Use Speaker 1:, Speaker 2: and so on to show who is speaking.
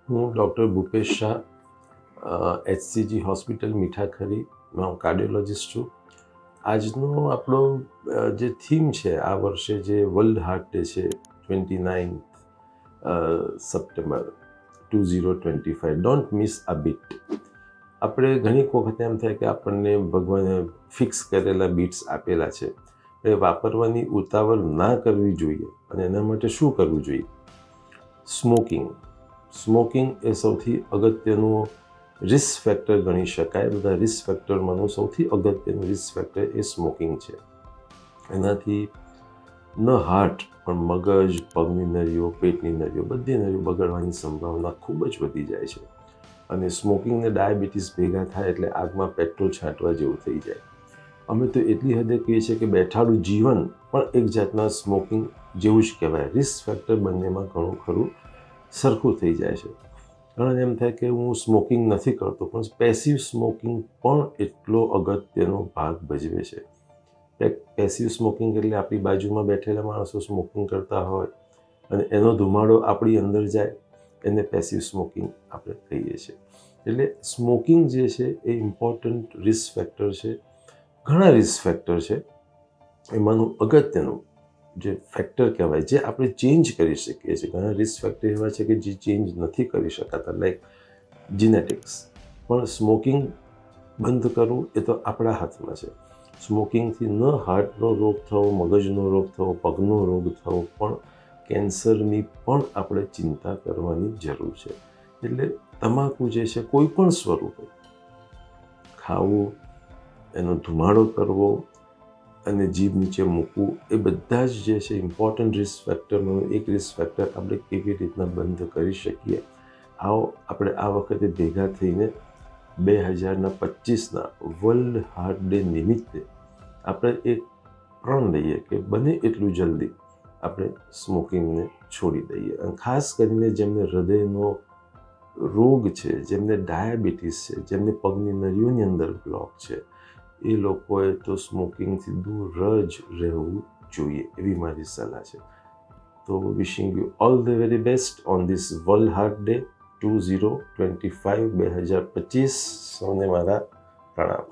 Speaker 1: હું doctor Bhupesh Shah, HCG hospital મીઠાખરીમાં હું કાર્ડિયોલોજિસ્ટ છું. આજનો આપણો જે થીમ છે આ વર્ષે, જે વર્લ્ડ હાર્ટ ડે છે 29 September 2025, don't miss a bit. આપણે ઘણી વખત એમ થાય કે આપણને ભગવાને ફિક્સ કરેલા બીટ્સ આપેલા છે, એ વાપરવાની ઉતાવળ ના કરવી જોઈએ. અને એના માટે શું કરવું જોઈએ? સ્મોકિંગ એ સૌથી અગત્યનું રિસ્ક ફેક્ટર ગણી શકાય. બધા રિસ્ક ફેક્ટરમાંનું સૌથી અગત્યનું રિસ્ક ફેક્ટર એ સ્મોકિંગ છે. એનાથી ન હાર્ટ પણ મગજ, પગની નળીઓ, પેટની નળીઓ, બધી નળીઓ બગડવાની સંભાવના ખૂબ જ વધી જાય છે. અને સ્મોકિંગ ને ડાયાબિટીસ ભેગા થાય એટલે આગમાં પેટ્રોલ છાંટવા જેવું થઈ જાય. અમે તો એટલી હદે કહીએ છીએ કે બેઠાડું જીવન પણ એક જાતના સ્મોકિંગ જેવું જ કહેવાય. રિસ્ક ફેક્ટર બંનેમાં ઘણું ખરું સરખું થઈ જાય છે. ઘણાને એમ થાય કે હું સ્મોકિંગ નથી કરતો, પણ પેસિવ સ્મોકિંગ પણ એટલો અગત્યનો ભાગ ભજવે છે. પેસિવ સ્મોકિંગ એટલે આપણી બાજુમાં બેઠેલા માણસો સ્મોકિંગ કરતા હોય અને એનો ધુમાડો આપણી અંદર જાય, એને પેસિવ સ્મોકિંગ આપણે કહીએ છીએ. એટલે સ્મોકિંગ જે છે એ ઇમ્પોર્ટન્ટ રિસ્ક ફેક્ટર છે. ઘણા રિસ્ક ફેક્ટર છે, એમાંનું અગત્યનું જે ફેક્ટર કહેવાય, જે આપણે ચેન્જ કરી શકીએ છીએ. ઘણા રિસ્ક ફેક્ટર એવા છે કે જે ચેન્જ નથી કરી શકાતા, લાઈક જીનેટિક્સ. પણ સ્મોકિંગ બંધ કરવું એ તો આપણા હાથમાં છે. સ્મોકિંગથી ન હાર્ટનો રોગ થવો, મગજનો રોગ થવો, પગનો રોગ થવો, પણ કેન્સરની પણ આપણે ચિંતા કરવાની જરૂર છે. એટલે તમાકુ જે છે, કોઈ પણ સ્વરૂપે ખાવું, એનો ધુમાડો કરવો અને જીભ નીચે મૂકવું, એ બધા જ જે છે ઇમ્પોર્ટન્ટ રિસ્ક ફેક્ટરનું એક રિસ્ક ફેક્ટર આપણે કેવી રીતના બંધ કરી શકીએ. આવો આપણે આ વખતે ભેગા થઈને 2025ના વર્લ્ડ હાર્ટ ડે નિમિત્તે આપણે એક પ્રણ લઈએ કે બને એટલું જલ્દી આપણે સ્મોકિંગને છોડી દઈએ. અને ખાસ કરીને જેમને હૃદયનો રોગ છે, જેમને ડાયાબિટીસ છે, જેમને પગની નળીઓની અંદર બ્લોક છે, એ લોકોએ તો સ્મોકિંગથી દૂર જ રહેવું જોઈએ, એવી મારી સલાહ છે. તો wishing you all the very best on this world heart day 2025. સૌને મારા પ્રણામ.